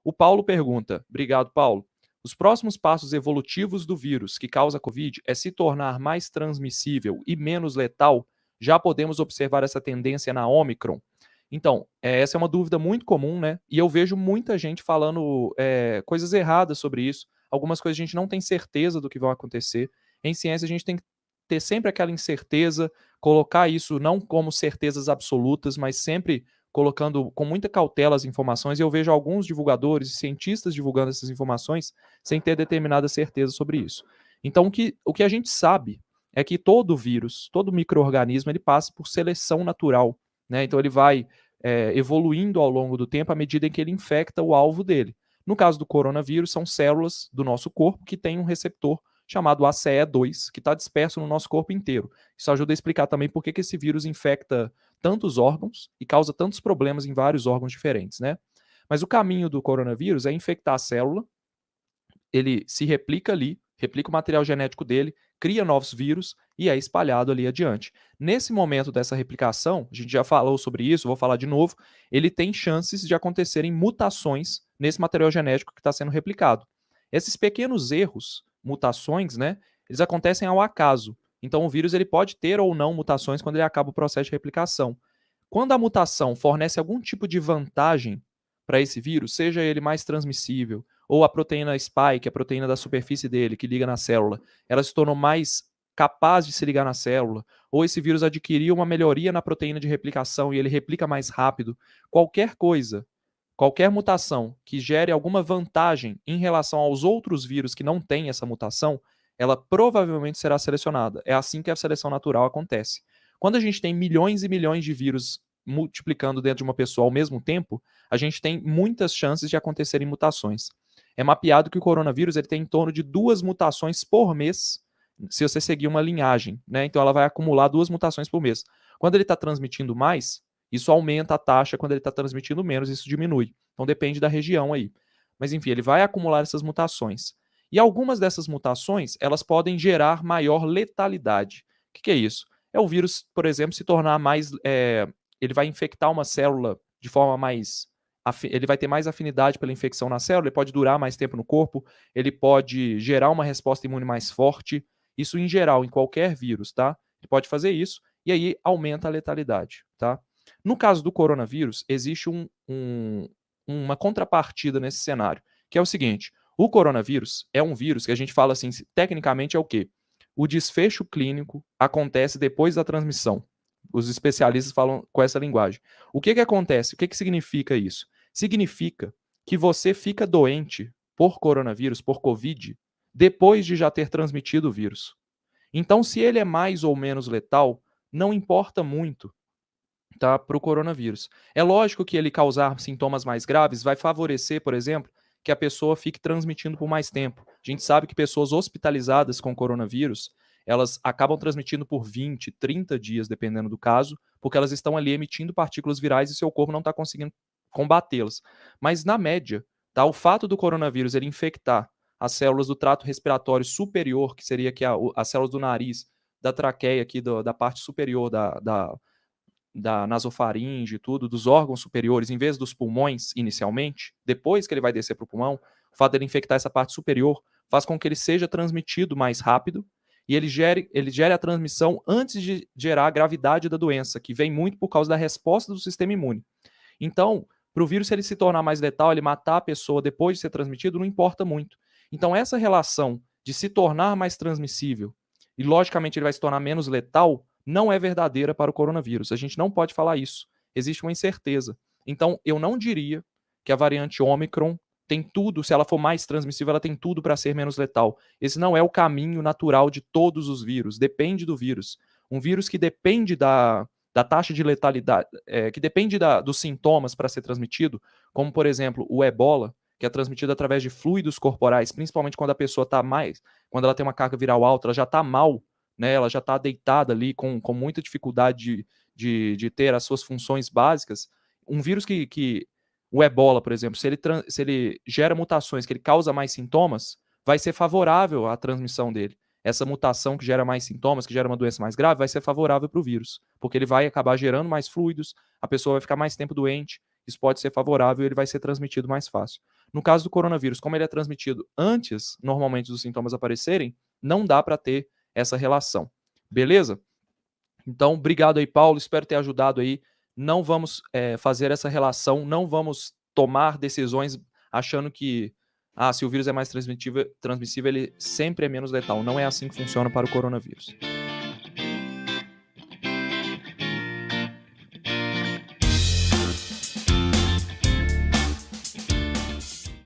O Paulo pergunta, obrigado, Paulo. Os próximos passos evolutivos do vírus que causa Covid é se tornar mais transmissível e menos letal? Já podemos observar essa tendência na Omicron? Então, essa é uma dúvida muito comum, né? E eu vejo muita gente falando coisas erradas sobre isso. Algumas coisas a gente não tem certeza do que vão acontecer. Em ciência, a gente tem que ter sempre aquela incerteza, colocar isso não como certezas absolutas, mas sempre colocando com muita cautela as informações. E eu vejo alguns divulgadores e cientistas divulgando essas informações sem ter determinada certeza sobre isso. Então, o que a gente sabe é que todo vírus, todo micro-organismo, ele passa por seleção natural, né? Então, ele vai evoluindo ao longo do tempo à medida em que ele infecta o alvo dele. No caso do coronavírus, são células do nosso corpo que têm um receptor chamado ACE2, que está disperso no nosso corpo inteiro. Isso ajuda a explicar também por que esse vírus infecta tantos órgãos e causa tantos problemas em vários órgãos diferentes, né? Mas o caminho do coronavírus é infectar a célula, ele se replica ali, replica o material genético dele, cria novos vírus e é espalhado ali adiante. Nesse momento dessa replicação, a gente já falou sobre isso, vou falar de novo, ele tem chances de acontecerem mutações nesse material genético que está sendo replicado. Esses pequenos erros, mutações, né, eles acontecem ao acaso. Então o vírus ele pode ter ou não mutações quando ele acaba o processo de replicação. Quando a mutação fornece algum tipo de vantagem para esse vírus, seja ele mais transmissível, ou a proteína spike, a proteína da superfície dele, que liga na célula, ela se tornou mais capaz de se ligar na célula, ou esse vírus adquiriu uma melhoria na proteína de replicação e ele replica mais rápido, qualquer coisa, qualquer mutação que gere alguma vantagem em relação aos outros vírus que não têm essa mutação, ela provavelmente será selecionada. É assim que a seleção natural acontece. Quando a gente tem milhões e milhões de vírus multiplicando dentro de uma pessoa ao mesmo tempo, a gente tem muitas chances de acontecerem mutações. É mapeado que o coronavírus ele tem em torno de 2 mutações por mês, se você seguir uma linhagem, né? Então ela vai acumular 2 mutações por mês. Quando ele está transmitindo mais, isso aumenta a taxa, quando ele está transmitindo menos, isso diminui. Então depende da região aí. Mas enfim, ele vai acumular essas mutações. E algumas dessas mutações, elas podem gerar maior letalidade. O que é isso? É o vírus, por exemplo, se tornar mais. Ele vai infectar uma célula de forma mais. Ele vai ter mais afinidade pela infecção na célula, ele pode durar mais tempo no corpo, ele pode gerar uma resposta imune mais forte. Isso em geral, em qualquer vírus, tá? Ele pode fazer isso e aí aumenta a letalidade, tá? No caso do coronavírus, existe uma contrapartida nesse cenário, que é o seguinte: o coronavírus é um vírus que a gente fala assim, tecnicamente é o quê? O desfecho clínico acontece depois da transmissão. Os especialistas falam com essa linguagem. O que acontece? O que significa isso? Significa que você fica doente por coronavírus, por Covid, depois de já ter transmitido o vírus. Então, se ele é mais ou menos letal, não importa muito, tá, para o coronavírus. É lógico que ele causar sintomas mais graves vai favorecer, por exemplo, que a pessoa fique transmitindo por mais tempo. A gente sabe que pessoas hospitalizadas com coronavírus, elas acabam transmitindo por 20, 30 dias, dependendo do caso, porque elas estão ali emitindo partículas virais e seu corpo não está conseguindo combatê-las. Mas, na média, tá, o fato do coronavírus ele infectar as células do trato respiratório superior, que seria aqui as células do nariz, da traqueia, aqui da parte superior da nasofaringe e tudo, dos órgãos superiores, em vez dos pulmões inicialmente, depois que ele vai descer para o pulmão, o fato dele infectar essa parte superior faz com que ele seja transmitido mais rápido e ele gere a transmissão antes de gerar a gravidade da doença, que vem muito por causa da resposta do sistema imune. Então, para o vírus ele se tornar mais letal, ele matar a pessoa depois de ser transmitido, não importa muito. Então, essa relação de se tornar mais transmissível e, logicamente, ele vai se tornar menos letal, não é verdadeira para o coronavírus. A gente não pode falar isso. Existe uma incerteza. Então, eu não diria que a variante Omicron tem tudo, se ela for mais transmissível, ela tem tudo para ser menos letal. Esse não é o caminho natural de todos os vírus. Depende do vírus. Um vírus que depende da taxa de letalidade, que depende dos sintomas para ser transmitido, como, por exemplo, o ebola, que é transmitido através de fluidos corporais, principalmente quando a pessoa está quando ela tem uma carga viral alta, ela já está mal, né? Ela já está deitada ali com muita dificuldade de ter as suas funções básicas. Um vírus o ebola, por exemplo, se ele gera mutações, que ele causa mais sintomas, vai ser favorável à transmissão dele. Essa mutação que gera mais sintomas, que gera uma doença mais grave, vai ser favorável para o vírus, porque ele vai acabar gerando mais fluidos, a pessoa vai ficar mais tempo doente, isso pode ser favorável e ele vai ser transmitido mais fácil. No caso do coronavírus, como ele é transmitido antes, normalmente, dos sintomas aparecerem, não dá para ter essa relação. Beleza? Então, obrigado aí, Paulo. Espero ter ajudado aí. Não vamos fazer essa relação, não vamos tomar decisões achando que se o vírus é mais transmissível, ele sempre é menos letal. Não é assim que funciona para o coronavírus.